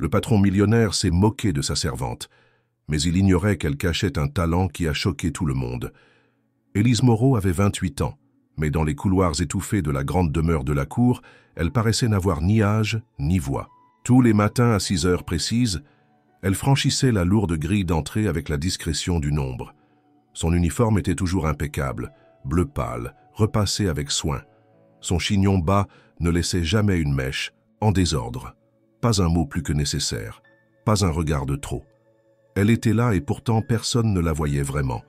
Le patron millionnaire s'est moqué de sa servante, mais il ignorait qu'elle cachait un talent qui a choqué tout le monde. Élise Moreau avait 28 ans, mais dans les couloirs étouffés de la grande demeure de la cour, elle paraissait n'avoir ni âge ni voix. Tous les matins à 6 heures précises, elle franchissait la lourde grille d'entrée avec la discrétion d'une ombre. Son uniforme était toujours impeccable, bleu pâle, repassé avec soin. Son chignon bas ne laissait jamais une mèche, en désordre. Pas un mot plus que nécessaire, pas un regard de trop. Elle était là et pourtant personne ne la voyait vraiment.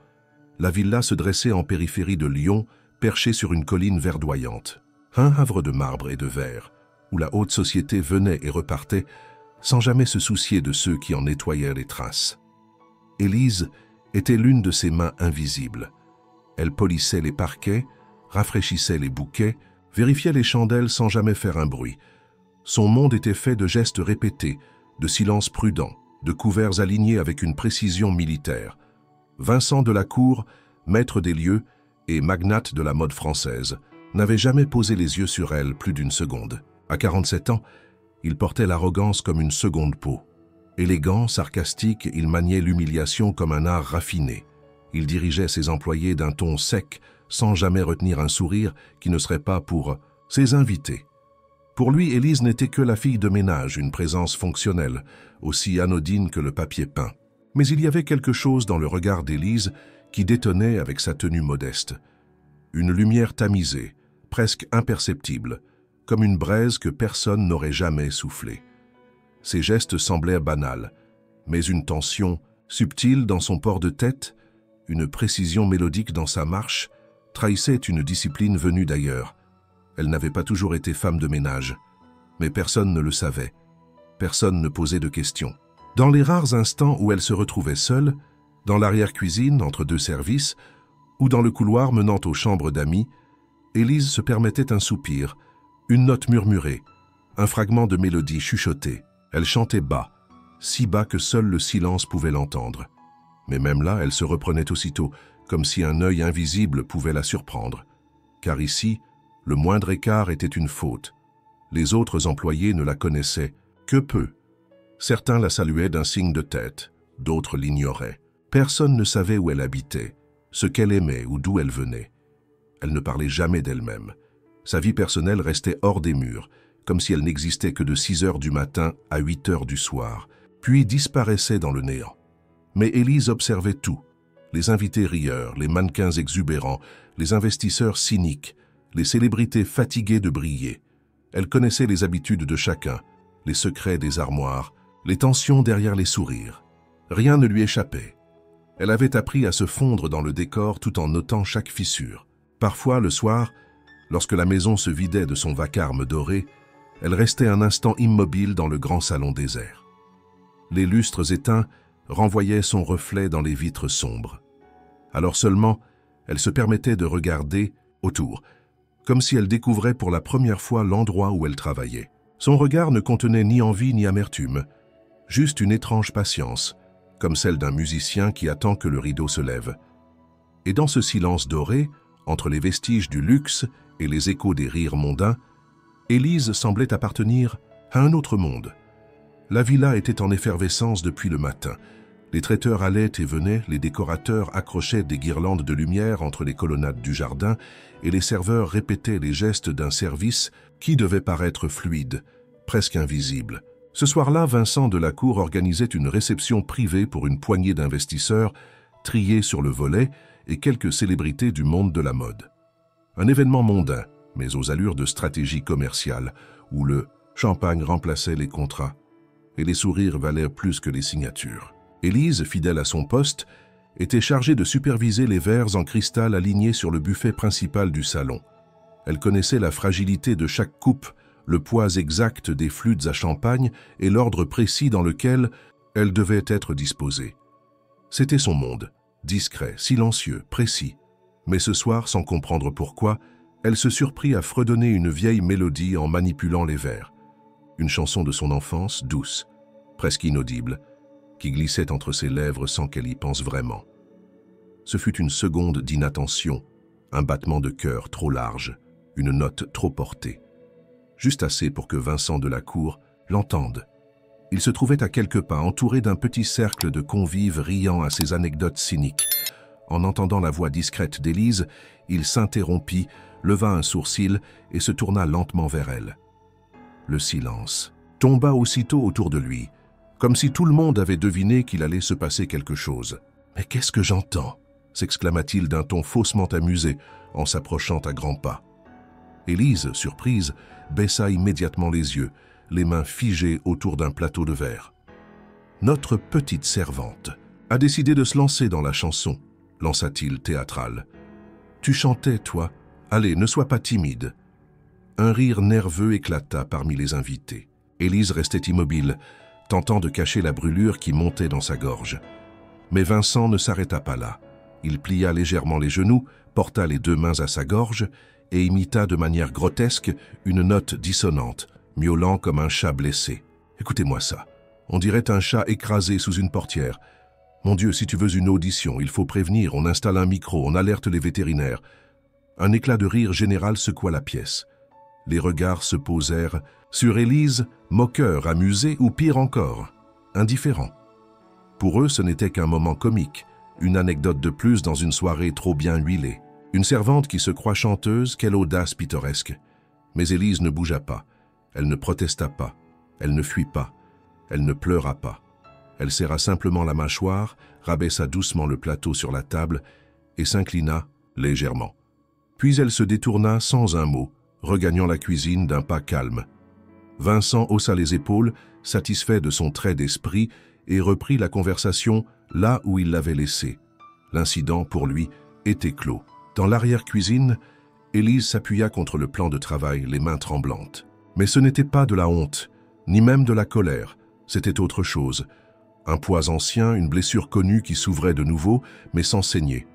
La villa se dressait en périphérie de Lyon, perchée sur une colline verdoyante. Un havre de marbre et de verre, où la haute société venait et repartait, sans jamais se soucier de ceux qui en nettoyaient les traces. Élise était l'une de ces mains invisibles. Elle polissait les parquets, rafraîchissait les bouquets, vérifiait les chandelles sans jamais faire un bruit. Son monde était fait de gestes répétés, de silences prudents, de couverts alignés avec une précision militaire. Vincent de la Cour, maître des lieux et magnate de la mode française, n'avait jamais posé les yeux sur elle plus d'une seconde. À 47 ans, il portait l'arrogance comme une seconde peau. Élégant, sarcastique, il maniait l'humiliation comme un art raffiné. Il dirigeait ses employés d'un ton sec, sans jamais retenir un sourire qui ne serait pas pour ses invités. Pour lui, Élise n'était que la fille de ménage, une présence fonctionnelle, aussi anodine que le papier peint. Mais il y avait quelque chose dans le regard d'Élise qui détonnait avec sa tenue modeste. Une lumière tamisée, presque imperceptible, comme une braise que personne n'aurait jamais soufflée. Ses gestes semblaient banals, mais une tension subtile dans son port de tête, une précision mélodique dans sa marche, trahissait une discipline venue d'ailleurs. Elle n'avait pas toujours été femme de ménage, mais personne ne le savait. Personne ne posait de questions. Dans les rares instants où elle se retrouvait seule, dans l'arrière-cuisine, entre deux services, ou dans le couloir menant aux chambres d'amis, Élise se permettait un soupir, une note murmurée, un fragment de mélodie chuchotée. Elle chantait bas, si bas que seul le silence pouvait l'entendre. Mais même là, elle se reprenait aussitôt, comme si un œil invisible pouvait la surprendre. Car ici, le moindre écart était une faute. Les autres employés ne la connaissaient que peu. Certains la saluaient d'un signe de tête, d'autres l'ignoraient. Personne ne savait où elle habitait, ce qu'elle aimait ou d'où elle venait. Elle ne parlait jamais d'elle-même. Sa vie personnelle restait hors des murs, comme si elle n'existait que de 6 heures du matin à 8 heures du soir, puis disparaissait dans le néant. Mais Élise observait tout. Les invités rieurs, les mannequins exubérants, les investisseurs cyniques, les célébrités fatiguées de briller. Elle connaissait les habitudes de chacun, les secrets des armoires, les tensions derrière les sourires. Rien ne lui échappait. Elle avait appris à se fondre dans le décor tout en notant chaque fissure. Parfois, le soir, lorsque la maison se vidait de son vacarme doré, elle restait un instant immobile dans le grand salon désert. Les lustres éteints renvoyaient son reflet dans les vitres sombres. Alors seulement, elle se permettait de regarder autour, comme si elle découvrait pour la première fois l'endroit où elle travaillait. Son regard ne contenait ni envie ni amertume, juste une étrange patience, comme celle d'un musicien qui attend que le rideau se lève. Et dans ce silence doré, entre les vestiges du luxe et les échos des rires mondains, Élise semblait appartenir à un autre monde. La villa était en effervescence depuis le matin. Les traiteurs allaient et venaient, les décorateurs accrochaient des guirlandes de lumière entre les colonnades du jardin et les serveurs répétaient les gestes d'un service qui devait paraître fluide, presque invisible. Ce soir-là, Vincent de la Cour organisait une réception privée pour une poignée d'investisseurs triés sur le volet et quelques célébrités du monde de la mode. Un événement mondain, mais aux allures de stratégie commerciale, où le champagne remplaçait les contrats et les sourires valaient plus que les signatures. Élise, fidèle à son poste, était chargée de superviser les verres en cristal alignés sur le buffet principal du salon. Elle connaissait la fragilité de chaque coupe, le poids exact des flûtes à champagne et l'ordre précis dans lequel elle devait être disposée. C'était son monde, discret, silencieux, précis. Mais ce soir, sans comprendre pourquoi, elle se surprit à fredonner une vieille mélodie en manipulant les verres. Une chanson de son enfance, douce, presque inaudible, qui glissait entre ses lèvres sans qu'elle y pense vraiment. Ce fut une seconde d'inattention, un battement de cœur trop large, une note trop portée. Juste assez pour que Vincent de la Cour l'entende. Il se trouvait à quelques pas, entouré d'un petit cercle de convives riant à ses anecdotes cyniques. En entendant la voix discrète d'Élise, il s'interrompit, leva un sourcil et se tourna lentement vers elle. Le silence tomba aussitôt autour de lui, comme si tout le monde avait deviné qu'il allait se passer quelque chose. « Mais qu'est-ce que j'entends » s'exclama-t-il d'un ton faussement amusé en s'approchant à grands pas. Élise, surprise, baissa immédiatement les yeux, les mains figées autour d'un plateau de verre. « Notre petite servante a décidé de se lancer dans la chanson, » lança-t-il théâtral. « Tu chantais, toi. Allez, ne sois pas timide. » Un rire nerveux éclata parmi les invités. Élise restait immobile, tentant de cacher la brûlure qui montait dans sa gorge. Mais Vincent ne s'arrêta pas là. Il plia légèrement les genoux, porta les deux mains à sa gorge et imita de manière grotesque une note dissonante, miaulant comme un chat blessé. « Écoutez-moi ça. On dirait un chat écrasé sous une portière. Mon Dieu, si tu veux une audition, il faut prévenir, on installe un micro, on alerte les vétérinaires. » Un éclat de rire général secoua la pièce. Les regards se posèrent sur Élise, moqueurs, amusés ou pire encore, indifférents. Pour eux, ce n'était qu'un moment comique, une anecdote de plus dans une soirée trop bien huilée. Une servante qui se croit chanteuse, quelle audace pittoresque. Mais Élise ne bougea pas, elle ne protesta pas, elle ne fuit pas, elle ne pleura pas. Elle serra simplement la mâchoire, rabaissa doucement le plateau sur la table et s'inclina légèrement. Puis elle se détourna sans un mot, regagnant la cuisine d'un pas calme. Vincent haussa les épaules, satisfait de son trait d'esprit, et reprit la conversation là où il l'avait laissée. L'incident, pour lui, était clos. Dans l'arrière-cuisine, Élise s'appuya contre le plan de travail, les mains tremblantes. Mais ce n'était pas de la honte, ni même de la colère, c'était autre chose. Un poids ancien, une blessure connue qui s'ouvrait de nouveau, mais sans saigner.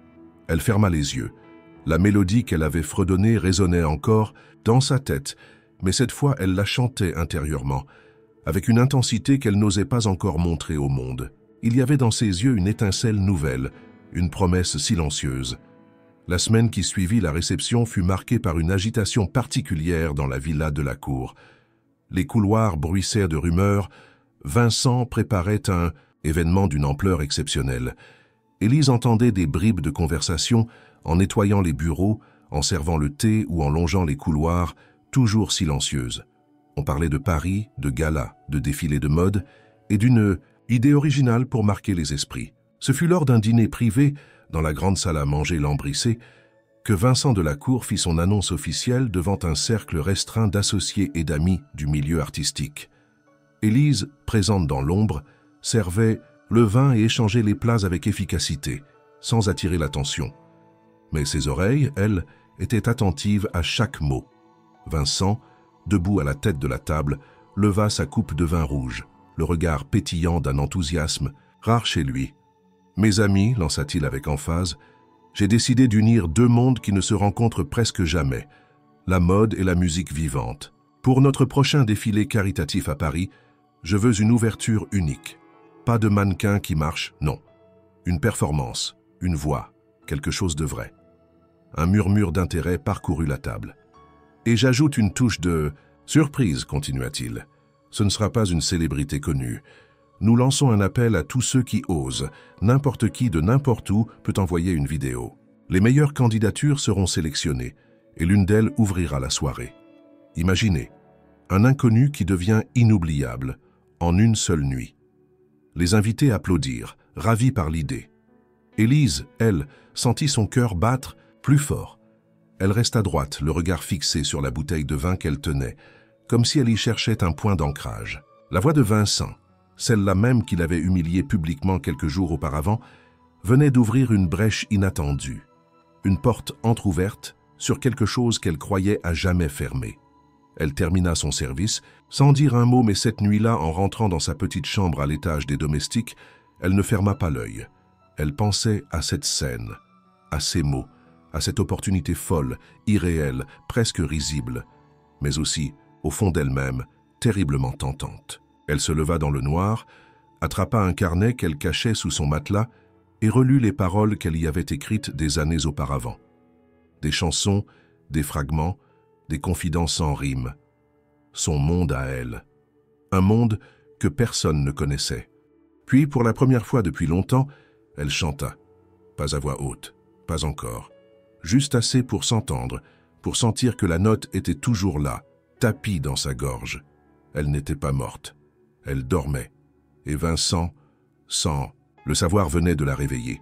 Elle ferma les yeux. La mélodie qu'elle avait fredonnée résonnait encore dans sa tête, mais cette fois elle la chantait intérieurement, avec une intensité qu'elle n'osait pas encore montrer au monde. Il y avait dans ses yeux une étincelle nouvelle, une promesse silencieuse. La semaine qui suivit la réception fut marquée par une agitation particulière dans la villa de la cour. Les couloirs bruissaient de rumeurs. Vincent préparait un événement d'une ampleur exceptionnelle. Élise entendait des bribes de conversation en nettoyant les bureaux, en servant le thé ou en longeant les couloirs, toujours silencieuses. On parlait de Paris, de galas, de défilés de mode et d'une idée originale pour marquer les esprits. Ce fut lors d'un dîner privé, dans la grande salle à manger lambrissée, que Vincent de la Cour fit son annonce officielle devant un cercle restreint d'associés et d'amis du milieu artistique. Élise, présente dans l'ombre, servait le vin et échangeait les plats avec efficacité, sans attirer l'attention. Mais ses oreilles, elles, étaient attentives à chaque mot. Vincent, debout à la tête de la table, leva sa coupe de vin rouge, le regard pétillant d'un enthousiasme rare chez lui. « Mes amis, lança-t-il avec emphase, j'ai décidé d'unir deux mondes qui ne se rencontrent presque jamais, la mode et la musique vivante. Pour notre prochain défilé caritatif à Paris, je veux une ouverture unique. Pas de mannequin qui marche, non. Une performance, une voix, quelque chose de vrai. » Un murmure d'intérêt parcourut la table. « Et j'ajoute une touche de surprise, continua-t-il. Ce ne sera pas une célébrité connue. Nous lançons un appel à tous ceux qui osent. N'importe qui de n'importe où peut envoyer une vidéo. Les meilleures candidatures seront sélectionnées et l'une d'elles ouvrira la soirée. Imaginez, un inconnu qui devient inoubliable en une seule nuit. » Les invités applaudirent, ravis par l'idée. Élise, elle, sentit son cœur battre plus fort. Elle resta droite, le regard fixé sur la bouteille de vin qu'elle tenait, comme si elle y cherchait un point d'ancrage. La voix de Vincent, celle-là même qu'il avait humiliée publiquement quelques jours auparavant, venait d'ouvrir une brèche inattendue, une porte entr'ouverte sur quelque chose qu'elle croyait à jamais fermée. Elle termina son service, sans dire un mot, mais cette nuit-là, en rentrant dans sa petite chambre à l'étage des domestiques, elle ne ferma pas l'œil. Elle pensait à cette scène, à ces mots, à cette opportunité folle, irréelle, presque risible, mais aussi, au fond d'elle-même, terriblement tentante. Elle se leva dans le noir, attrapa un carnet qu'elle cachait sous son matelas et relut les paroles qu'elle y avait écrites des années auparavant. Des chansons, des fragments, des confidences sans rime. Son monde à elle. Un monde que personne ne connaissait. Puis, pour la première fois depuis longtemps, elle chanta. Pas à voix haute, pas encore. Juste assez pour s'entendre, pour sentir que la note était toujours là, tapie dans sa gorge. Elle n'était pas morte. Elle dormait. Et Vincent, sans le savoir, venait de la réveiller.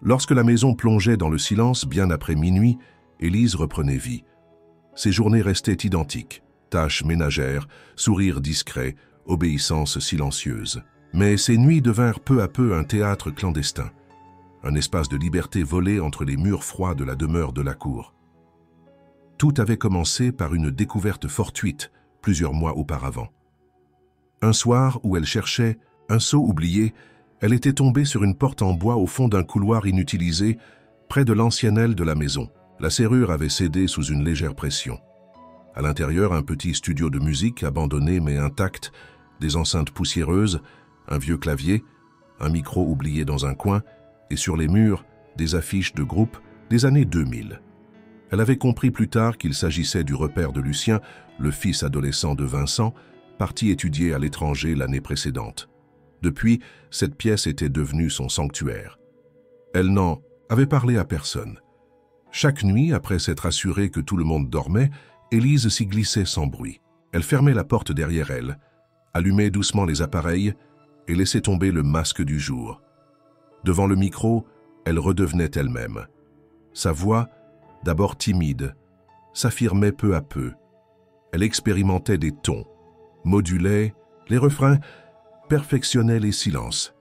Lorsque la maison plongeait dans le silence bien après minuit, Élise reprenait vie. Ses journées restaient identiques. Tâches ménagères, sourires discrets, obéissance silencieuse. Mais ces nuits devinrent peu à peu un théâtre clandestin. Un espace de liberté volé entre les murs froids de la demeure de la cour. Tout avait commencé par une découverte fortuite, plusieurs mois auparavant. Un soir où elle cherchait un seau oublié, elle était tombée sur une porte en bois au fond d'un couloir inutilisé, près de l'ancienne aile de la maison. La serrure avait cédé sous une légère pression. À l'intérieur, un petit studio de musique abandonné mais intact, des enceintes poussiéreuses, un vieux clavier, un micro oublié dans un coin, et sur les murs, des affiches de groupes des années 2000. Elle avait compris plus tard qu'il s'agissait du repère de Lucien, le fils adolescent de Vincent, parti étudier à l'étranger l'année précédente. Depuis, cette pièce était devenue son sanctuaire. Elle n'en avait parlé à personne. Chaque nuit, après s'être assurée que tout le monde dormait, Élise s'y glissait sans bruit. Elle fermait la porte derrière elle, allumait doucement les appareils et laissait tomber le masque du jour. Devant le micro, elle redevenait elle-même. Sa voix, d'abord timide, s'affirmait peu à peu. Elle expérimentait des tons, modulait les refrains, perfectionnait les silences.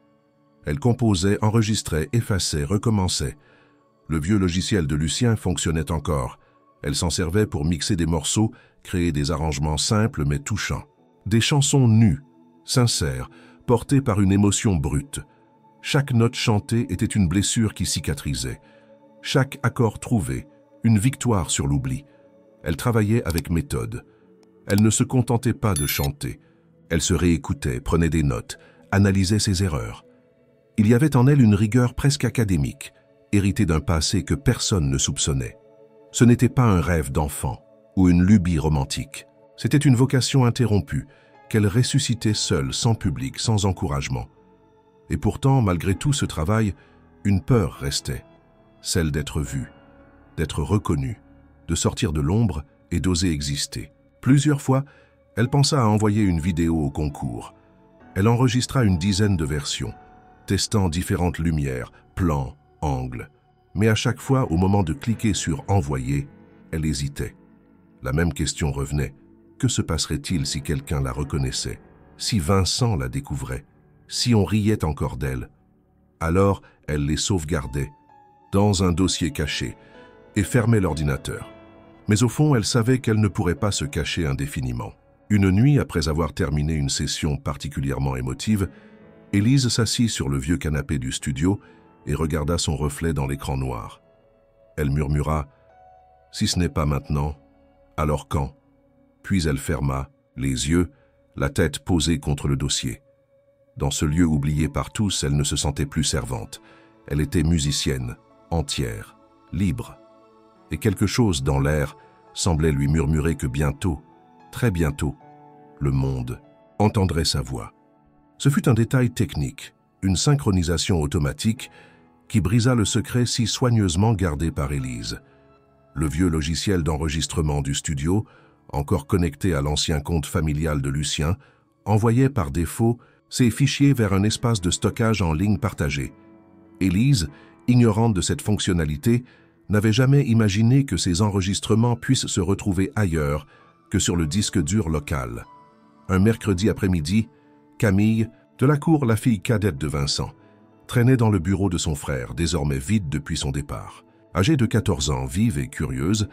Elle composait, enregistrait, effaçait, recommençait. Le vieux logiciel de Lucien fonctionnait encore. Elle s'en servait pour mixer des morceaux, créer des arrangements simples mais touchants. Des chansons nues, sincères, portées par une émotion brute. Chaque note chantée était une blessure qui cicatrisait. Chaque accord trouvé, une victoire sur l'oubli. Elle travaillait avec méthode. Elle ne se contentait pas de chanter. Elle se réécoutait, prenait des notes, analysait ses erreurs. Il y avait en elle une rigueur presque académique, héritée d'un passé que personne ne soupçonnait. Ce n'était pas un rêve d'enfant ou une lubie romantique. C'était une vocation interrompue, qu'elle ressuscitait seule, sans public, sans encouragement. Et pourtant, malgré tout ce travail, une peur restait, celle d'être vue, d'être reconnue, de sortir de l'ombre et d'oser exister. Plusieurs fois, elle pensa à envoyer une vidéo au concours. Elle enregistra une dizaine de versions, testant différentes lumières, plans, angles. Mais à chaque fois, au moment de cliquer sur « Envoyer », elle hésitait. La même question revenait. Que se passerait-il si quelqu'un la reconnaissait? Si Vincent la découvrait? Si on riait encore d'elle? Alors, elle les sauvegardait dans un dossier caché et fermait l'ordinateur. Mais au fond, elle savait qu'elle ne pourrait pas se cacher indéfiniment. Une nuit, après avoir terminé une session particulièrement émotive, Élise s'assit sur le vieux canapé du studio et regarda son reflet dans l'écran noir. Elle murmura « Si ce n'est pas maintenant, alors quand ?» Puis elle ferma les yeux, la tête posée contre le dossier. Dans ce lieu oublié par tous, elle ne se sentait plus servante. Elle était musicienne, entière, libre. Et quelque chose dans l'air semblait lui murmurer que bientôt, très bientôt, le monde entendrait sa voix. Ce fut un détail technique, une synchronisation automatique qui brisa le secret si soigneusement gardé par Élise. Le vieux logiciel d'enregistrement du studio, encore connecté à l'ancien compte familial de Lucien, envoyait par défaut ces fichiers vers un espace de stockage en ligne partagé. Élise, ignorante de cette fonctionnalité, n'avait jamais imaginé que ces enregistrements puissent se retrouver ailleurs que sur le disque dur local. Un mercredi après-midi, Camille, de la cour la fille cadette de Vincent, traînait dans le bureau de son frère, désormais vide depuis son départ. Âgée de 14 ans, vive et curieuse,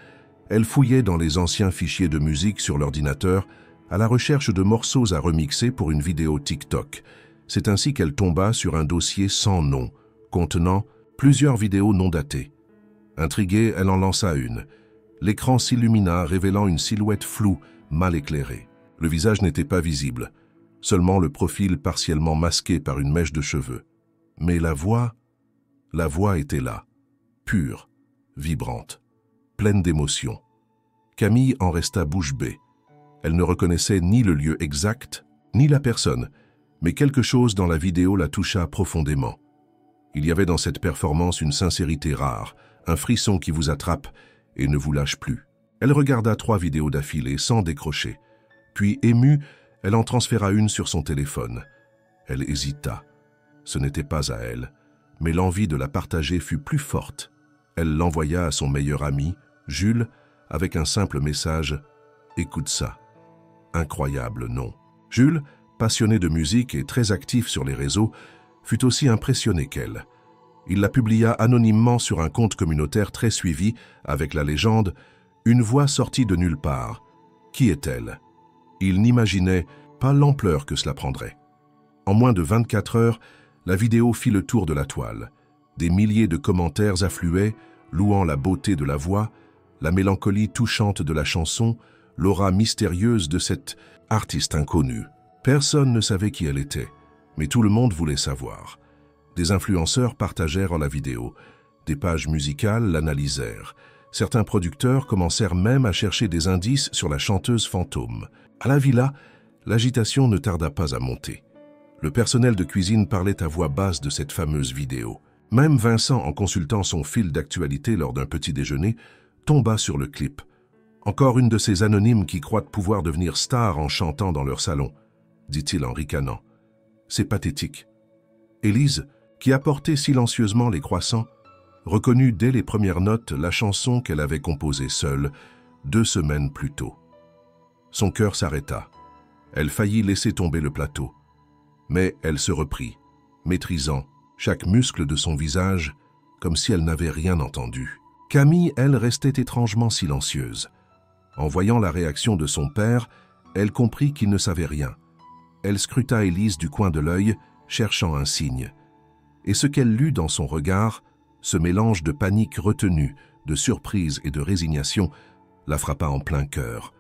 elle fouillait dans les anciens fichiers de musique sur l'ordinateur à la recherche de morceaux à remixer pour une vidéo TikTok. C'est ainsi qu'elle tomba sur un dossier sans nom, contenant plusieurs vidéos non datées. Intriguée, elle en lança une. L'écran s'illumina, révélant une silhouette floue, mal éclairée. Le visage n'était pas visible, seulement le profil partiellement masqué par une mèche de cheveux. Mais la voix était là, pure, vibrante, pleine d'émotion. Camille en resta bouche bée. Elle ne reconnaissait ni le lieu exact, ni la personne, Mais quelque chose dans la vidéo la toucha profondément. Il y avait dans cette performance une sincérité rare, un frisson qui vous attrape et ne vous lâche plus. Elle regarda 3 vidéos d'affilée sans décrocher. Puis, émue, elle en transféra une sur son téléphone. Elle hésita. Ce n'était pas à elle, mais l'envie de la partager fut plus forte. Elle l'envoya à son meilleur ami, Jules, avec un simple message « Écoute ça ». Incroyable, non. Jules, passionné de musique et très actif sur les réseaux, fut aussi impressionné qu'elle. Il la publia anonymement sur un compte communautaire très suivi, avec la légende « Une voix sortie de nulle part ». Qui est-elle? Il n'imaginait pas l'ampleur que cela prendrait. En moins de 24 heures, la vidéo fit le tour de la toile. Des milliers de commentaires affluaient, louant la beauté de la voix, la mélancolie touchante de la chanson, l'aura mystérieuse de cette artiste inconnue. Personne ne savait qui elle était, mais tout le monde voulait savoir. Des influenceurs partagèrent la vidéo, des pages musicales l'analysèrent. Certains producteurs commencèrent même à chercher des indices sur la chanteuse fantôme. À la villa, l'agitation ne tarda pas à monter. Le personnel de cuisine parlait à voix basse de cette fameuse vidéo. Même Vincent, en consultant son fil d'actualité lors d'un petit déjeuner, tomba sur le clip. Encore une de ces anonymes qui croient pouvoir devenir stars en chantant dans leur salon, dit-il en ricanant. C'est pathétique. Élise, qui apportait silencieusement les croissants, reconnut dès les premières notes la chanson qu'elle avait composée seule 2 semaines plus tôt. Son cœur s'arrêta. Elle faillit laisser tomber le plateau. Mais elle se reprit, maîtrisant chaque muscle de son visage, comme si elle n'avait rien entendu. Camille, elle, restait étrangement silencieuse. En voyant la réaction de son père, elle comprit qu'il ne savait rien. Elle scruta Élise du coin de l'œil, cherchant un signe. Et ce qu'elle lut dans son regard, ce mélange de panique retenue, de surprise et de résignation, la frappa en plein cœur.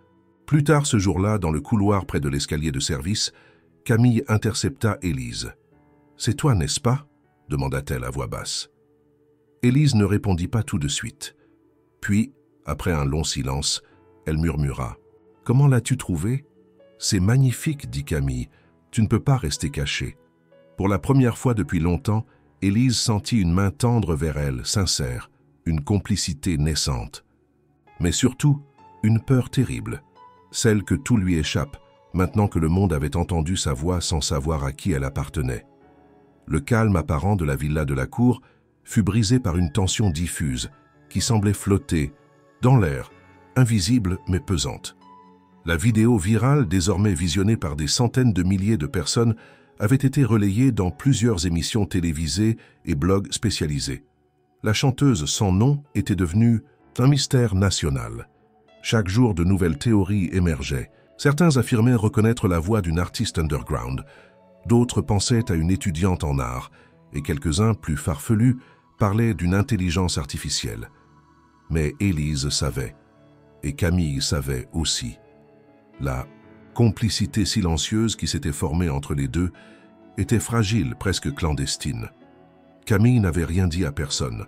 Plus tard ce jour-là, dans le couloir près de l'escalier de service, Camille intercepta Élise. « C'est toi, n'est-ce pas ?» demanda-t-elle à voix basse. Élise ne répondit pas tout de suite. Puis, après un long silence, elle murmura. « Comment l'as-tu trouvé ?»« C'est magnifique, dit Camille. Tu ne peux pas rester cachée. » Pour la première fois depuis longtemps, Élise sentit une main tendre vers elle, sincère, une complicité naissante. Mais surtout, une peur terrible, celle que tout lui échappe, maintenant que le monde avait entendu sa voix sans savoir à qui elle appartenait. Le calme apparent de la villa de la cour fut brisé par une tension diffuse qui semblait flotter, dans l'air, invisible mais pesante. La vidéo virale, désormais visionnée par des centaines de milliers de personnes, avait été relayée dans plusieurs émissions télévisées et blogs spécialisés. La chanteuse sans nom était devenue un mystère national. Chaque jour, de nouvelles théories émergeaient. Certains affirmaient reconnaître la voix d'une artiste underground, d'autres pensaient à une étudiante en art, et quelques-uns, plus farfelus, parlaient d'une intelligence artificielle. Mais Élise savait, et Camille savait aussi. La complicité silencieuse qui s'était formée entre les deux était fragile, presque clandestine. Camille n'avait rien dit à personne,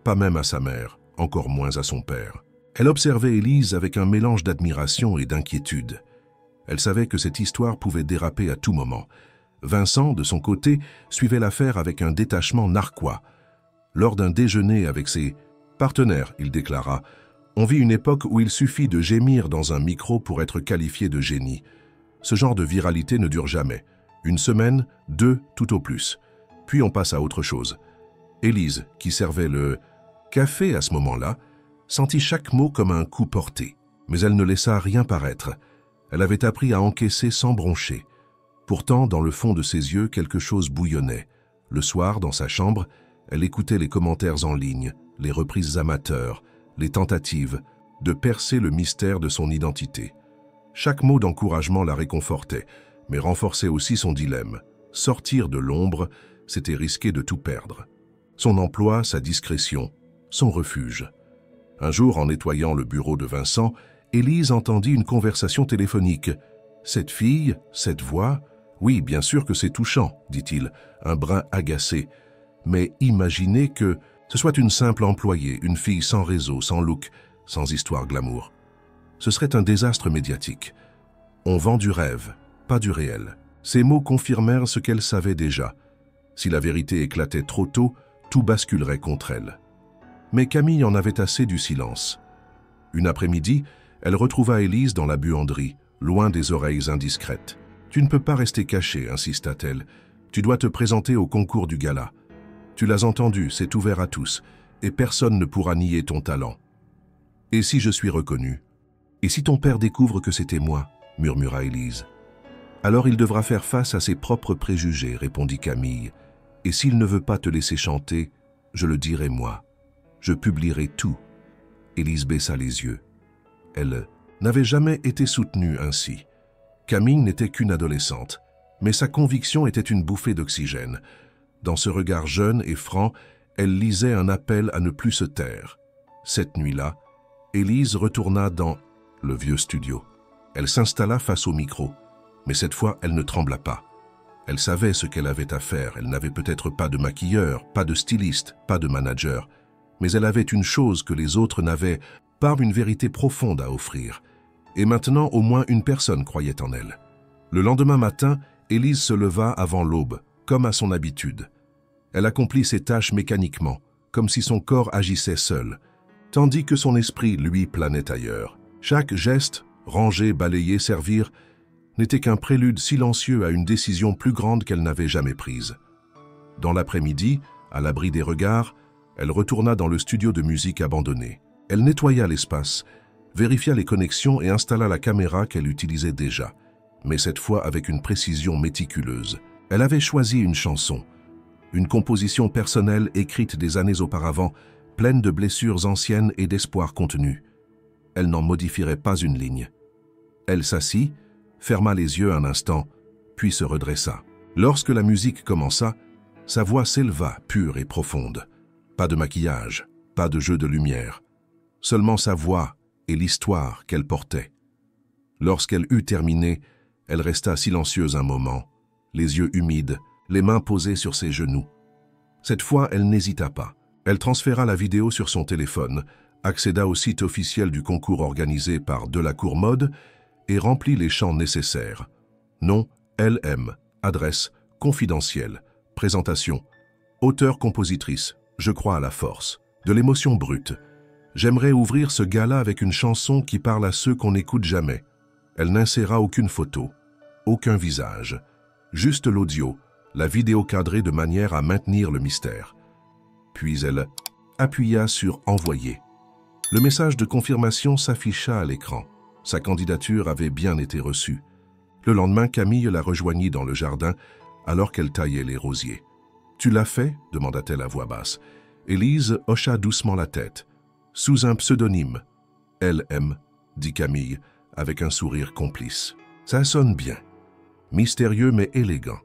pas même à sa mère, encore moins à son père. Elle observait Élise avec un mélange d'admiration et d'inquiétude. Elle savait que cette histoire pouvait déraper à tout moment. Vincent, de son côté, suivait l'affaire avec un détachement narquois. Lors d'un déjeuner avec ses partenaires, il déclara « On vit une époque où il suffit de gémir dans un micro pour être qualifié de génie. Ce genre de viralité ne dure jamais. 1 semaine, 2 tout au plus. Puis on passe à autre chose. » Élise, qui servait le café à ce moment-là, sentit chaque mot comme un coup porté. Mais elle ne laissa rien paraître. Elle avait appris à encaisser sans broncher. Pourtant, dans le fond de ses yeux, quelque chose bouillonnait. Le soir, dans sa chambre, elle écoutait les commentaires en ligne, les reprises amateurs, les tentatives de percer le mystère de son identité. Chaque mot d'encouragement la réconfortait, mais renforçait aussi son dilemme. Sortir de l'ombre, c'était risquer de tout perdre. Son emploi, sa discrétion, son refuge. Un jour, en nettoyant le bureau de Vincent, Élise entendit une conversation téléphonique. « Cette fille, cette voix, oui, bien sûr que c'est touchant, dit-il, un brin agacé. Mais imaginez que ce soit une simple employée, une fille sans réseau, sans look, sans histoire glamour. Ce serait un désastre médiatique. On vend du rêve, pas du réel. Ces mots confirmèrent ce qu'elle savait déjà. Si la vérité éclatait trop tôt, tout basculerait contre elle. Mais Camille en avait assez du silence. Une après-midi, elle retrouva Élise dans la buanderie, loin des oreilles indiscrètes. « Tu ne peux pas rester cachée, insista-t-elle. Tu dois te présenter au concours du gala. Tu l'as entendu, c'est ouvert à tous, et personne ne pourra nier ton talent. Et si je suis reconnue? Et si ton père découvre que c'était moi ?» murmura Élise. « Alors il devra faire face à ses propres préjugés, répondit Camille. Et s'il ne veut pas te laisser chanter, je le dirai moi. Je publierai tout. » Élise baissa les yeux. Elle n'avait jamais été soutenue ainsi. Camille n'était qu'une adolescente, mais sa conviction était une bouffée d'oxygène. Dans ce regard jeune et franc, elle lisait un appel à ne plus se taire. Cette nuit-là, Élise retourna dans le vieux studio. Elle s'installa face au micro, mais cette fois, elle ne trembla pas. Elle savait ce qu'elle avait à faire. Elle n'avait peut-être pas de maquilleur, pas de styliste, pas de manager, mais elle avait une chose que les autres n'avaient pas, une vérité profonde à offrir. Et maintenant, au moins une personne croyait en elle. Le lendemain matin, Élise se leva avant l'aube, comme à son habitude. Elle accomplit ses tâches mécaniquement, comme si son corps agissait seul, tandis que son esprit, lui, planait ailleurs. Chaque geste, ranger, balayer, servir, n'était qu'un prélude silencieux à une décision plus grande qu'elle n'avait jamais prise. Dans l'après-midi, à l'abri des regards, elle retourna dans le studio de musique abandonné. Elle nettoya l'espace, vérifia les connexions et installa la caméra qu'elle utilisait déjà, mais cette fois avec une précision méticuleuse. Elle avait choisi une chanson, une composition personnelle écrite des années auparavant, pleine de blessures anciennes et d'espoir contenu. Elle n'en modifierait pas une ligne. Elle s'assit, ferma les yeux un instant, puis se redressa. Lorsque la musique commença, sa voix s'éleva, pure et profonde. Pas de maquillage, pas de jeu de lumière, seulement sa voix et l'histoire qu'elle portait. Lorsqu'elle eut terminé, elle resta silencieuse un moment, les yeux humides, les mains posées sur ses genoux. Cette fois, elle n'hésita pas. Elle transféra la vidéo sur son téléphone, accéda au site officiel du concours organisé par Delacour Mode et remplit les champs nécessaires. Nom, LM, adresse, confidentielle, présentation, auteure-compositrice, je crois à la force, de l'émotion brute. J'aimerais ouvrir ce gala avec une chanson qui parle à ceux qu'on n'écoute jamais. Elle n'inséra aucune photo, aucun visage, juste l'audio, la vidéo cadrée de manière à maintenir le mystère. Puis elle appuya sur « Envoyer ». Le message de confirmation s'afficha à l'écran. Sa candidature avait bien été reçue. Le lendemain, Camille la rejoignit dans le jardin alors qu'elle taillait les rosiers. « Tu l'as fait » demanda-t-elle à voix basse. Élise hocha doucement la tête. « Sous un pseudonyme. »« LM » dit Camille, avec un sourire complice. « Ça sonne bien. Mystérieux mais élégant. »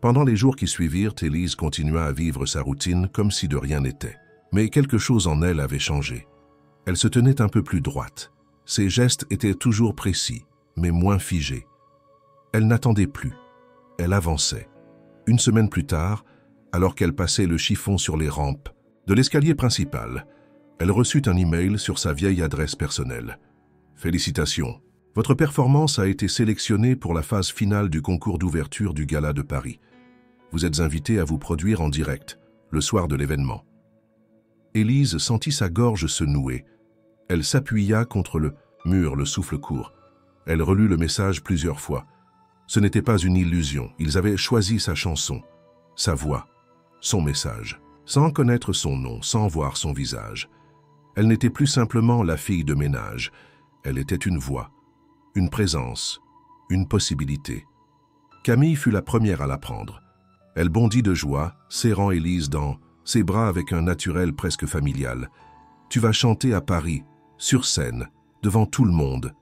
Pendant les jours qui suivirent, Élise continua à vivre sa routine comme si de rien n'était. Mais quelque chose en elle avait changé. Elle se tenait un peu plus droite. Ses gestes étaient toujours précis, mais moins figés. Elle n'attendait plus. Elle avançait. Une semaine plus tard, alors qu'elle passait le chiffon sur les rampes de l'escalier principal, elle reçut un email sur sa vieille adresse personnelle. « Félicitations. Votre performance a été sélectionnée pour la phase finale du concours d'ouverture du Gala de Paris. Vous êtes invité à vous produire en direct, le soir de l'événement. » Élise sentit sa gorge se nouer. Elle s'appuya contre le mur, le souffle court. Elle relut le message plusieurs fois. Ce n'était pas une illusion. Ils avaient choisi sa chanson, sa voix, son message, sans connaître son nom, sans voir son visage. Elle n'était plus simplement la fille de ménage. Elle était une voix, une présence, une possibilité. Camille fut la première à l'apprendre. Elle bondit de joie, serrant Élise dans ses bras avec un naturel presque familial. « Tu vas chanter à Paris, sur scène, devant tout le monde. »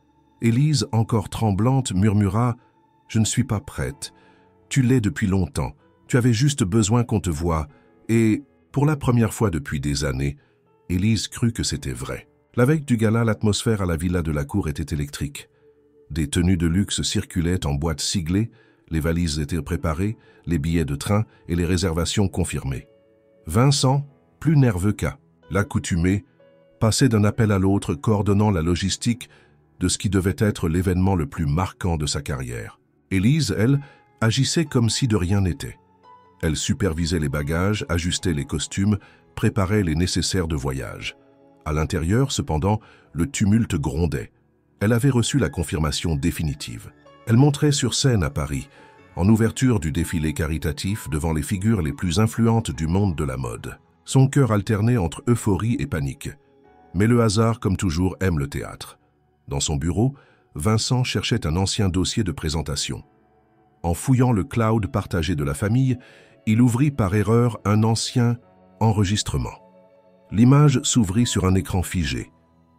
Élise, encore tremblante, murmura « Je ne suis pas prête. Tu l'es depuis longtemps. Tu avais juste besoin qu'on te voie. » Et, pour la première fois depuis des années, Élise crut que c'était vrai. La veille du gala, l'atmosphère à la villa de la cour était électrique. Des tenues de luxe circulaient en boîtes siglées, les valises étaient préparées, les billets de train et les réservations confirmées. Vincent, plus nerveux qu'à l'accoutumée, passait d'un appel à l'autre, coordonnant la logistique de ce qui devait être l'événement le plus marquant de sa carrière. Élise, elle, agissait comme si de rien n'était. Elle supervisait les bagages, ajustait les costumes, préparait les nécessaires de voyage. À l'intérieur, cependant, le tumulte grondait. Elle avait reçu la confirmation définitive. Elle montrait sur scène à Paris, en ouverture du défilé caritatif devant les figures les plus influentes du monde de la mode. Son cœur alternait entre euphorie et panique. Mais le hasard, comme toujours, aime le théâtre. Dans son bureau, Vincent cherchait un ancien dossier de présentation. En fouillant le cloud partagé de la famille, il ouvrit par erreur un ancien enregistrement. L'image s'ouvrit sur un écran figé.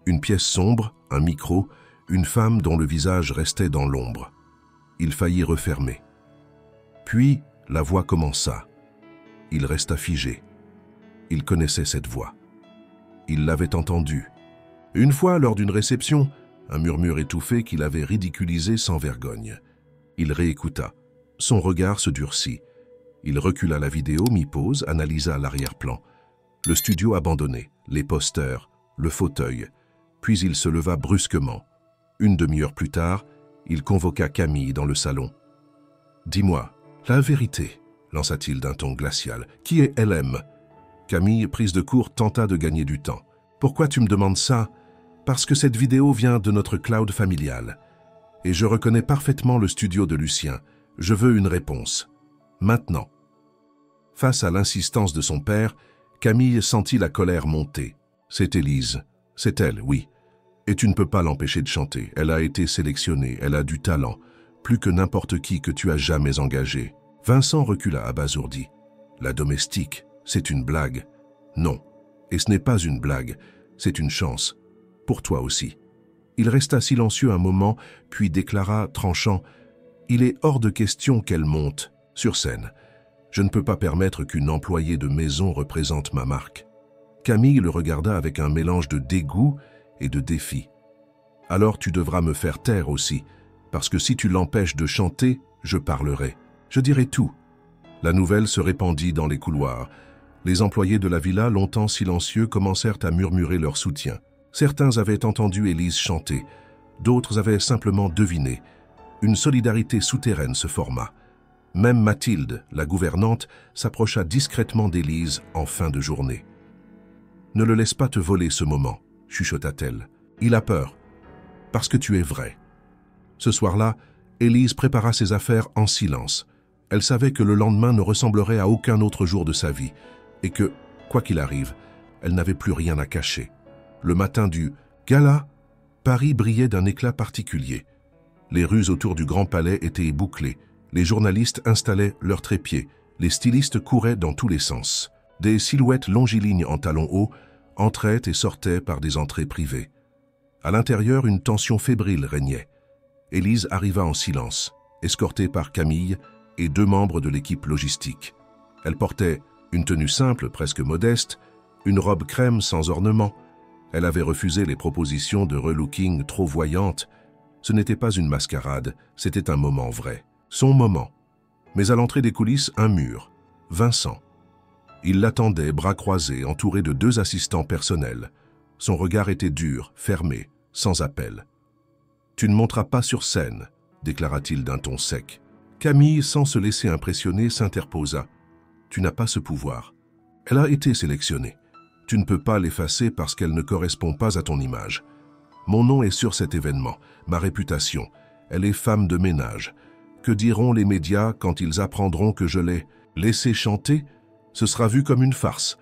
Une pièce sombre, un micro, une femme dont le visage restait dans l'ombre. Il faillit refermer. Puis, la voix commença. Il resta figé. Il connaissait cette voix. Il l'avait entendue. Une fois, lors d'une réception, un murmure étouffé qu'il avait ridiculisé sans vergogne. Il réécouta. Son regard se durcit. Il recula la vidéo, mit pause, analysa l'arrière-plan. Le studio abandonné, les posters, le fauteuil. Puis il se leva brusquement. Une demi-heure plus tard, il convoqua Camille dans le salon. « Dis-moi, la vérité, lança-t-il d'un ton glacial. Qui est LM ?» Camille, prise de court, tenta de gagner du temps. « Pourquoi tu me demandes ça ? Parce que cette vidéo vient de notre cloud familial. Et je reconnais parfaitement le studio de Lucien. Je veux une réponse. Maintenant. » Face à l'insistance de son père, Camille sentit la colère monter. C'est Élise. C'est elle, oui. Et tu ne peux pas l'empêcher de chanter. Elle a été sélectionnée, elle a du talent. Plus que n'importe qui que tu as jamais engagé. Vincent recula abasourdi. La domestique, c'est une blague. Non. Et ce n'est pas une blague, c'est une chance. Pour toi aussi. Il resta silencieux un moment, puis déclara, tranchant, « Il est hors de question qu'elle monte, sur scène. Je ne peux pas permettre qu'une employée de maison représente ma marque. » Camille le regarda avec un mélange de dégoût et de défi. « Alors tu devras me faire taire aussi, parce que si tu l'empêches de chanter, je parlerai. Je dirai tout. » La nouvelle se répandit dans les couloirs. Les employés de la villa, longtemps silencieux, commencèrent à murmurer leur soutien. Certains avaient entendu Élise chanter, d'autres avaient simplement deviné. Une solidarité souterraine se forma. Même Mathilde, la gouvernante, s'approcha discrètement d'Élise en fin de journée. « Ne le laisse pas te voler ce moment, » chuchota-t-elle. « Il a peur, parce que tu es vrai. » Ce soir-là, Élise prépara ses affaires en silence. Elle savait que le lendemain ne ressemblerait à aucun autre jour de sa vie et que, quoi qu'il arrive, elle n'avait plus rien à cacher. Le matin du gala, Paris brillait d'un éclat particulier. Les rues autour du Grand Palais étaient bouclées. Les journalistes installaient leurs trépieds. Les stylistes couraient dans tous les sens. Des silhouettes longilignes en talons hauts entraient et sortaient par des entrées privées. À l'intérieur, une tension fébrile régnait. Élise arriva en silence, escortée par Camille et 2 membres de l'équipe logistique. Elle portait une tenue simple, presque modeste, une robe crème sans ornement. Elle avait refusé les propositions de relooking trop voyantes. Ce n'était pas une mascarade, c'était un moment vrai. Son moment. Mais à l'entrée des coulisses, un mur. Vincent. Il l'attendait, bras croisés, entouré de 2 assistants personnels. Son regard était dur, fermé, sans appel. « Tu ne monteras pas sur scène », déclara-t-il d'un ton sec. Camille, sans se laisser impressionner, s'interposa. « Tu n'as pas ce pouvoir. Elle a été sélectionnée. Tu ne peux pas l'effacer parce qu'elle ne correspond pas à ton image. Mon nom est sur cet événement, ma réputation. Elle est femme de ménage. Que diront les médias quand ils apprendront que je l'ai laissée chanter? Ce sera vu comme une farce. »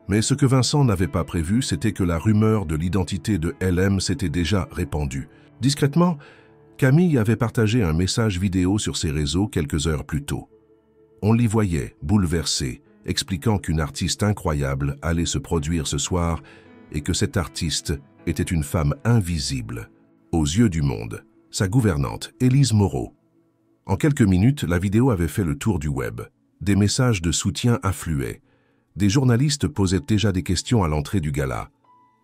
Mais ce que Vincent n'avait pas prévu, c'était que la rumeur de l'identité de LM s'était déjà répandue. Discrètement, Camille avait partagé un message vidéo sur ses réseaux quelques heures plus tôt. On l'y voyait, bouleversée, expliquant qu'une artiste incroyable allait se produire ce soir et que cette artiste était une femme invisible, aux yeux du monde, sa gouvernante, Élise Moreau. En quelques minutes, la vidéo avait fait le tour du web. Des messages de soutien affluaient. Des journalistes posaient déjà des questions à l'entrée du gala.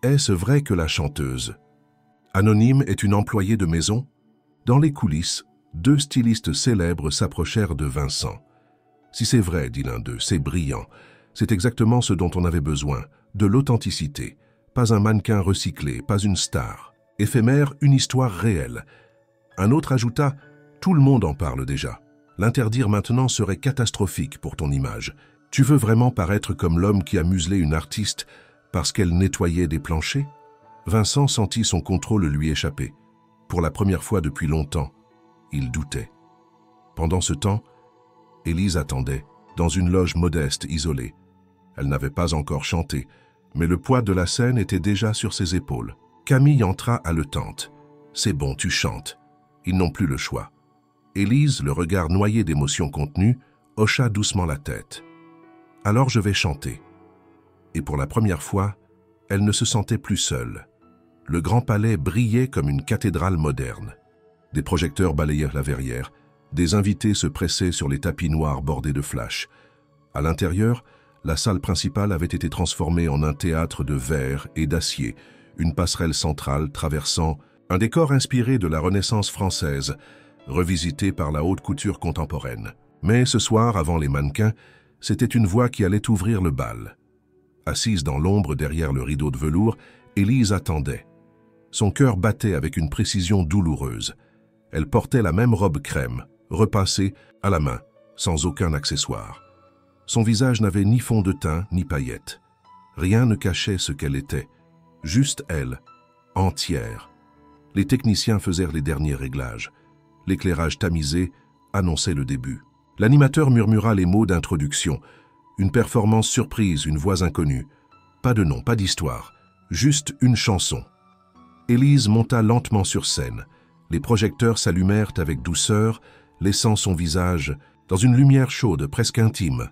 Est-ce vrai que la chanteuse anonyme est une employée de maison? Dans les coulisses, 2 stylistes célèbres s'approchèrent de Vincent. Si c'est vrai, dit l'un d'eux, c'est brillant. C'est exactement ce dont on avait besoin, de l'authenticité. Pas un mannequin recyclé, pas une star. Éphémère, une histoire réelle. Un autre ajouta, tout le monde en parle déjà. L'interdire maintenant serait catastrophique pour ton image. Tu veux vraiment paraître comme l'homme qui a muselé une artiste parce qu'elle nettoyait des planchers? Vincent sentit son contrôle lui échapper. Pour la première fois depuis longtemps, il doutait. Pendant ce temps, Élise attendait, dans une loge modeste, isolée. Elle n'avait pas encore chanté, mais le poids de la scène était déjà sur ses épaules. Camille entra haletante. « C'est bon, tu chantes. » Ils n'ont plus le choix. Élise, le regard noyé d'émotions contenues, hocha doucement la tête. « Alors je vais chanter. » Et pour la première fois, elle ne se sentait plus seule. Le grand palais brillait comme une cathédrale moderne. Des projecteurs balayèrent la verrière, des invités se pressaient sur les tapis noirs bordés de flashs. À l'intérieur, la salle principale avait été transformée en un théâtre de verre et d'acier, une passerelle centrale traversant un décor inspiré de la Renaissance française, revisité par la haute couture contemporaine. Mais ce soir, avant les mannequins, c'était une voix qui allait ouvrir le bal. Assise dans l'ombre derrière le rideau de velours, Élise attendait. Son cœur battait avec une précision douloureuse. Elle portait la même robe crème, repassée à la main, sans aucun accessoire. Son visage n'avait ni fond de teint, ni paillettes. Rien ne cachait ce qu'elle était. Juste elle, entière. Les techniciens faisèrent les derniers réglages. L'éclairage tamisé annonçait le début. L'animateur murmura les mots d'introduction. Une performance surprise, une voix inconnue. Pas de nom, pas d'histoire, juste une chanson. Élise monta lentement sur scène. Les projecteurs s'allumèrent avec douceur, laissant son visage dans une lumière chaude, presque intime.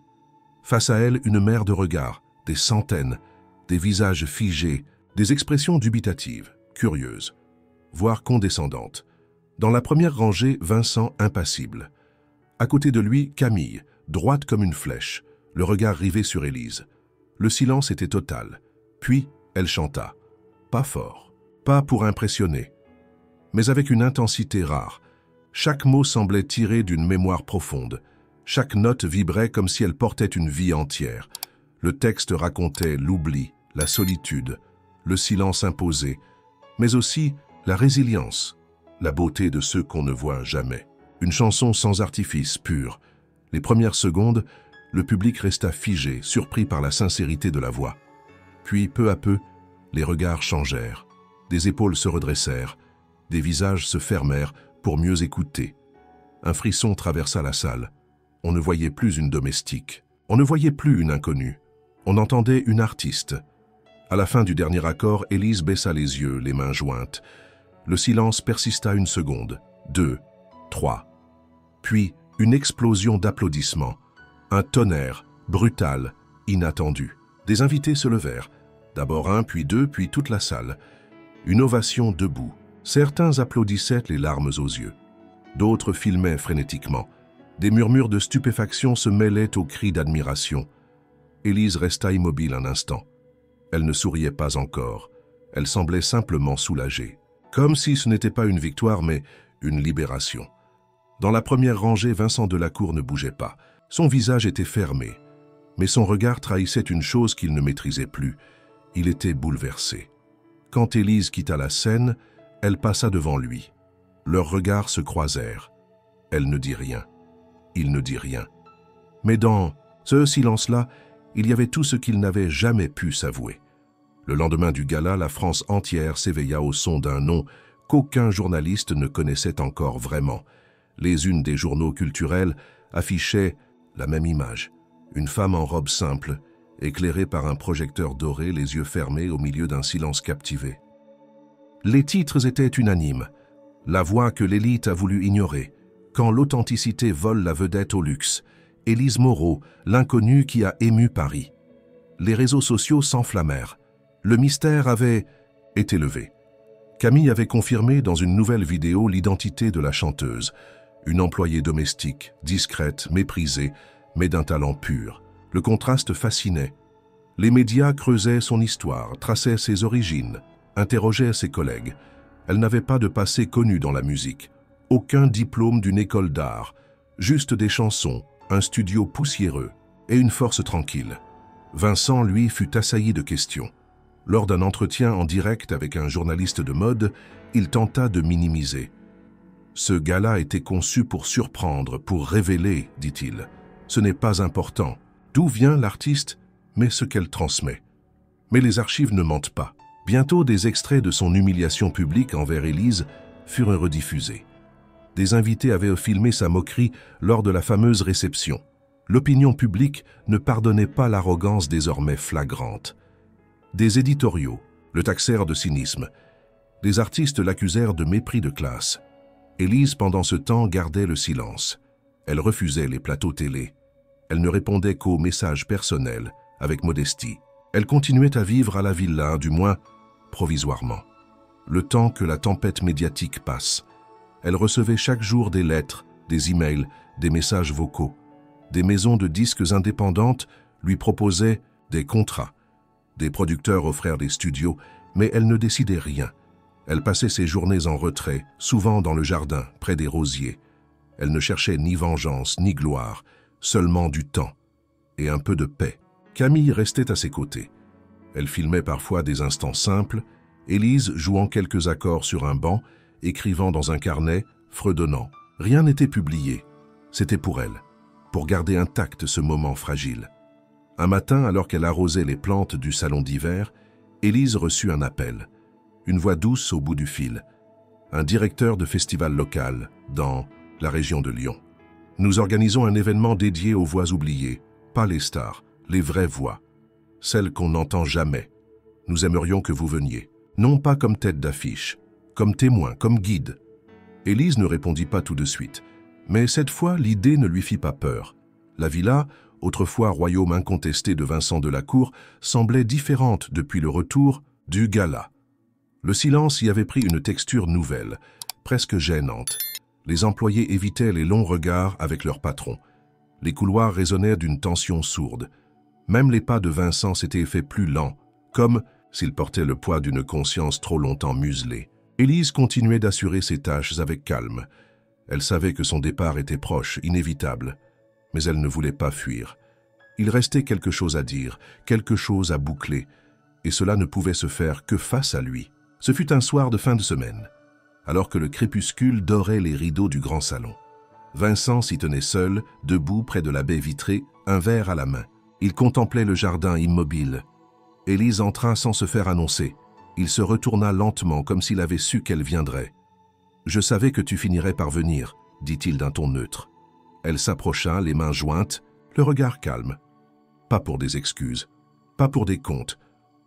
Face à elle, une mer de regards, des centaines, des visages figés, des expressions dubitatives, curieuses, voire condescendantes. Dans la première rangée, Vincent impassible. À côté de lui, Camille, droite comme une flèche, le regard rivé sur Élise. Le silence était total. Puis, elle chanta. Pas fort, pas pour impressionner, mais avec une intensité rare. Chaque mot semblait tiré d'une mémoire profonde. Chaque note vibrait comme si elle portait une vie entière. Le texte racontait l'oubli, la solitude, le silence imposé, mais aussi la résilience, la beauté de ceux qu'on ne voit jamais. Une chanson sans artifice, pure. Les premières secondes, le public resta figé, surpris par la sincérité de la voix. Puis, peu à peu, les regards changèrent. Des épaules se redressèrent, des visages se fermèrent pour mieux écouter. Un frisson traversa la salle. On ne voyait plus une domestique. On ne voyait plus une inconnue. On entendait une artiste. À la fin du dernier accord, Élise baissa les yeux, les mains jointes. Le silence persista une seconde, 2, 3. Puis, une explosion d'applaudissements. Un tonnerre, brutal, inattendu. Des invités se levèrent. D'abord un, puis deux, puis toute la salle. Une ovation debout. Certains applaudissaient les larmes aux yeux. D'autres filmaient frénétiquement. Des murmures de stupéfaction se mêlaient aux cris d'admiration. Élise resta immobile un instant. Elle ne souriait pas encore. Elle semblait simplement soulagée. Comme si ce n'était pas une victoire, mais une libération. Dans la première rangée, Vincent Delacour ne bougeait pas. Son visage était fermé, mais son regard trahissait une chose qu'il ne maîtrisait plus. Il était bouleversé. Quand Élise quitta la scène, elle passa devant lui. Leurs regards se croisèrent. Elle ne dit rien. Il ne dit rien. Mais dans ce silence-là, il y avait tout ce qu'il n'avait jamais pu s'avouer. Le lendemain du gala, la France entière s'éveilla au son d'un nom qu'aucun journaliste ne connaissait encore vraiment. Les unes des journaux culturels affichaient la même image. Une femme en robe simple, éclairée par un projecteur doré, les yeux fermés au milieu d'un silence captivé. Les titres étaient unanimes. La voix que l'élite a voulu ignorer. Quand l'authenticité vole la vedette au luxe. Élise Moreau, l'inconnue qui a ému Paris. Les réseaux sociaux s'enflammèrent. Le mystère avait été levé. Camille avait confirmé dans une nouvelle vidéo l'identité de la chanteuse. Une employée domestique, discrète, méprisée, mais d'un talent pur. Le contraste fascinait. Les médias creusaient son histoire, traçaient ses origines, interrogeaient ses collègues. Elle n'avait pas de passé connu dans la musique. Aucun diplôme d'une école d'art. Juste des chansons, un studio poussiéreux et une force tranquille. Vincent, lui, fut assailli de questions. Lors d'un entretien en direct avec un journaliste de mode, il tenta de minimiser. Ce gala était conçu pour surprendre, pour révéler, dit-il. Ce n'est pas important. D'où vient l'artiste, mais ce qu'elle transmet. Mais les archives ne mentent pas. Bientôt, des extraits de son humiliation publique envers Élise furent rediffusés. Des invités avaient filmé sa moquerie lors de la fameuse réception. L'opinion publique ne pardonnait pas l'arrogance désormais flagrante. Des éditoriaux le taxèrent de cynisme. Des artistes l'accusèrent de mépris de classe. Élise, pendant ce temps, gardait le silence. Elle refusait les plateaux télé. Elle ne répondait qu'aux messages personnels, avec modestie. Elle continuait à vivre à la villa, du moins provisoirement. Le temps que la tempête médiatique passe. Elle recevait chaque jour des lettres, des emails, des messages vocaux. Des maisons de disques indépendantes lui proposaient des contrats. Des producteurs offrèrent des studios, mais elle ne décidait rien. Elle passait ses journées en retrait, souvent dans le jardin, près des rosiers. Elle ne cherchait ni vengeance, ni gloire, seulement du temps et un peu de paix. Camille restait à ses côtés. Elle filmait parfois des instants simples, Élise jouant quelques accords sur un banc, écrivant dans un carnet, fredonnant. Rien n'était publié. C'était pour elle, pour garder intact ce moment fragile. Un matin, alors qu'elle arrosait les plantes du salon d'hiver, Élise reçut un appel. Une voix douce au bout du fil. Un directeur de festival local, dans la région de Lyon. Nous organisons un événement dédié aux voix oubliées, pas les stars, les vraies voix, celles qu'on n'entend jamais. Nous aimerions que vous veniez, non pas comme tête d'affiche, comme témoin, comme guide. Élise ne répondit pas tout de suite, mais cette fois l'idée ne lui fit pas peur. La villa, autrefois royaume incontesté de Vincent Delacour, semblait différente depuis le retour du gala. Le silence y avait pris une texture nouvelle, presque gênante. Les employés évitaient les longs regards avec leur patron. Les couloirs résonnaient d'une tension sourde. Même les pas de Vincent s'étaient faits plus lents, comme s'il portait le poids d'une conscience trop longtemps muselée. Élise continuait d'assurer ses tâches avec calme. Elle savait que son départ était proche, inévitable, mais elle ne voulait pas fuir. Il restait quelque chose à dire, quelque chose à boucler, et cela ne pouvait se faire que face à lui. Ce fut un soir de fin de semaine, alors que le crépuscule dorait les rideaux du grand salon. Vincent s'y tenait seul, debout près de la baie vitrée, un verre à la main. Il contemplait le jardin immobile. Élise entra sans se faire annoncer. Il se retourna lentement, comme s'il avait su qu'elle viendrait. « Je savais que tu finirais par venir, » dit-il d'un ton neutre. Elle s'approcha, les mains jointes, le regard calme. Pas pour des excuses, pas pour des comptes,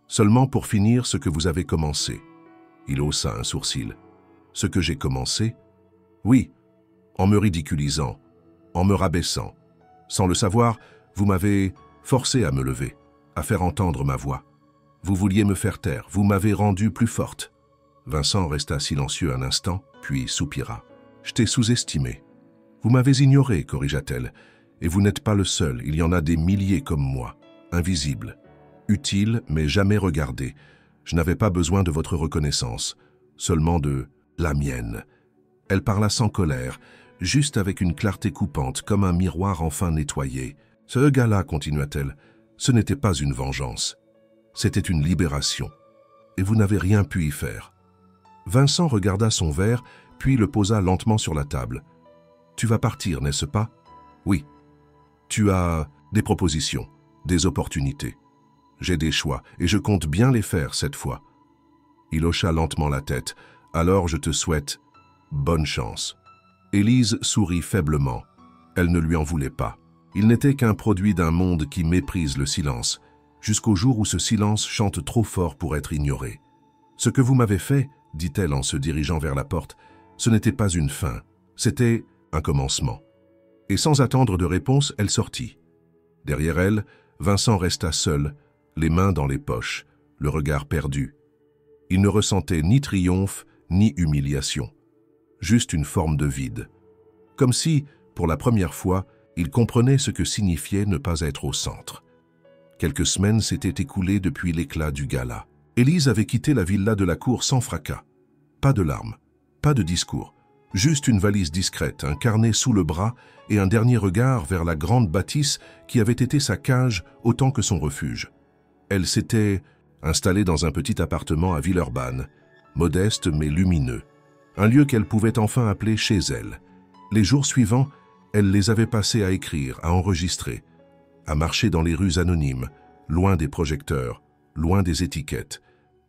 seulement pour finir ce que vous avez commencé. Il haussa un sourcil. Ce que j'ai commencé? Oui, en me ridiculisant, en me rabaissant. Sans le savoir, vous m'avez forcé à me lever, à faire entendre ma voix. Vous vouliez me faire taire, vous m'avez rendue plus forte. Vincent resta silencieux un instant, puis soupira. Je t'ai sous-estimé. Vous m'avez ignoré, corrigea-t-elle, et vous n'êtes pas le seul, il y en a des milliers comme moi, invisibles, utiles mais jamais regardés. Je n'avais pas besoin de votre reconnaissance, seulement de la mienne. Elle parla sans colère, juste avec une clarté coupante, comme un miroir enfin nettoyé. Ce gars-là, continua-t-elle, ce n'était pas une vengeance. C'était une libération. Et vous n'avez rien pu y faire. Vincent regarda son verre, puis le posa lentement sur la table. Tu vas partir, n'est-ce pas? Oui. Tu as des propositions, des opportunités. J'ai des choix, et je compte bien les faire cette fois. Il hocha lentement la tête. Alors je te souhaite bonne chance. Élise sourit faiblement. Elle ne lui en voulait pas. Il n'était qu'un produit d'un monde qui méprise le silence, jusqu'au jour où ce silence chante trop fort pour être ignoré. Ce que vous m'avez fait, dit-elle en se dirigeant vers la porte, ce n'était pas une fin, c'était un commencement. Et sans attendre de réponse, elle sortit. Derrière elle, Vincent resta seul, les mains dans les poches, le regard perdu. Il ne ressentait ni triomphe, ni humiliation. Juste une forme de vide. Comme si, pour la première fois, il comprenait ce que signifiait ne pas être au centre. Quelques semaines s'étaient écoulées depuis l'éclat du gala. Élise avait quitté la villa de la cour sans fracas. Pas de larmes, pas de discours, juste une valise discrète, un carnet sous le bras et un dernier regard vers la grande bâtisse qui avait été sa cage autant que son refuge. Elle s'était installée dans un petit appartement à Villeurbanne, modeste mais lumineux. un lieu qu'elle pouvait enfin appeler chez elle. Les jours suivants, elle les avait passés à écrire, à enregistrer, à marcher dans les rues anonymes, loin des projecteurs, loin des étiquettes.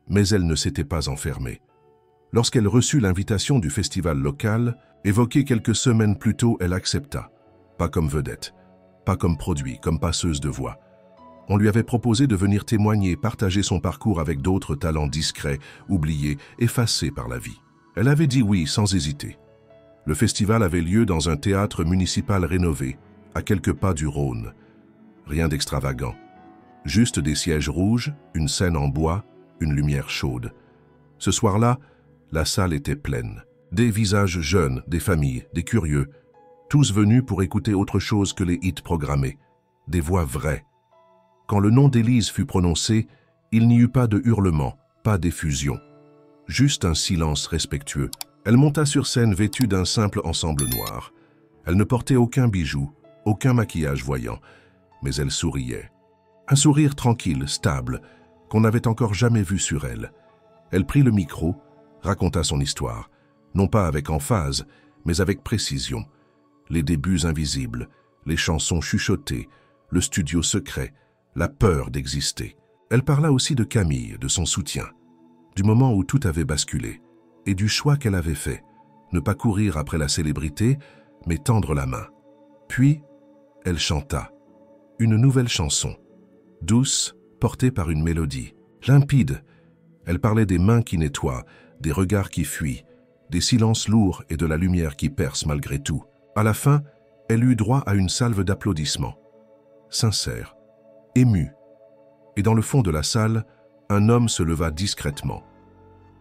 Mais elle ne s'était pas enfermée. Lorsqu'elle reçut l'invitation du festival local, évoquée quelques semaines plus tôt, elle accepta. Pas comme vedette, pas comme produit, comme passeuse de voix. On lui avait proposé de venir témoigner, partager son parcours avec d'autres talents discrets, oubliés, effacés par la vie. Elle avait dit oui sans hésiter. Le festival avait lieu dans un théâtre municipal rénové, à quelques pas du Rhône. Rien d'extravagant. Juste des sièges rouges, une scène en bois, une lumière chaude. Ce soir-là, la salle était pleine. Des visages jeunes, des familles, des curieux, tous venus pour écouter autre chose que les hits programmés, des voix vraies. Quand le nom d'Élise fut prononcé, il n'y eut pas de hurlement, pas d'effusion. Juste un silence respectueux. Elle monta sur scène vêtue d'un simple ensemble noir. Elle ne portait aucun bijou, aucun maquillage voyant, mais elle souriait. Un sourire tranquille, stable, qu'on n'avait encore jamais vu sur elle. Elle prit le micro, raconta son histoire, non pas avec emphase, mais avec précision. Les débuts invisibles, les chansons chuchotées, le studio secret, la peur d'exister. Elle parla aussi de Camille, de son soutien, du moment où tout avait basculé, et du choix qu'elle avait fait, ne pas courir après la célébrité, mais tendre la main. Puis, elle chanta, une nouvelle chanson, douce, portée par une mélodie, limpide. Elle parlait des mains qui nettoient, des regards qui fuient, des silences lourds et de la lumière qui perce malgré tout. À la fin, elle eut droit à une salve d'applaudissements. Sincère, ému. Et dans le fond de la salle, un homme se leva discrètement,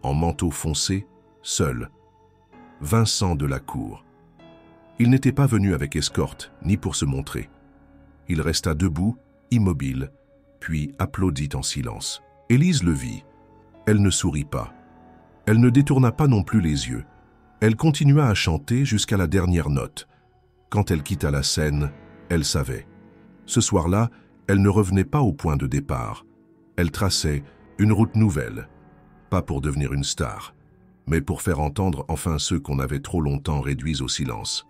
en manteau foncé, seul. Vincent Delacour. Il n'était pas venu avec escorte, ni pour se montrer. Il resta debout, immobile, puis applaudit en silence. Élise le vit. Elle ne sourit pas. Elle ne détourna pas non plus les yeux. Elle continua à chanter jusqu'à la dernière note. Quand elle quitta la scène, elle savait. Ce soir-là, elle ne revenait pas au point de départ. Elle traçait une route nouvelle, pas pour devenir une star, mais pour faire entendre enfin ceux qu'on avait trop longtemps réduits au silence.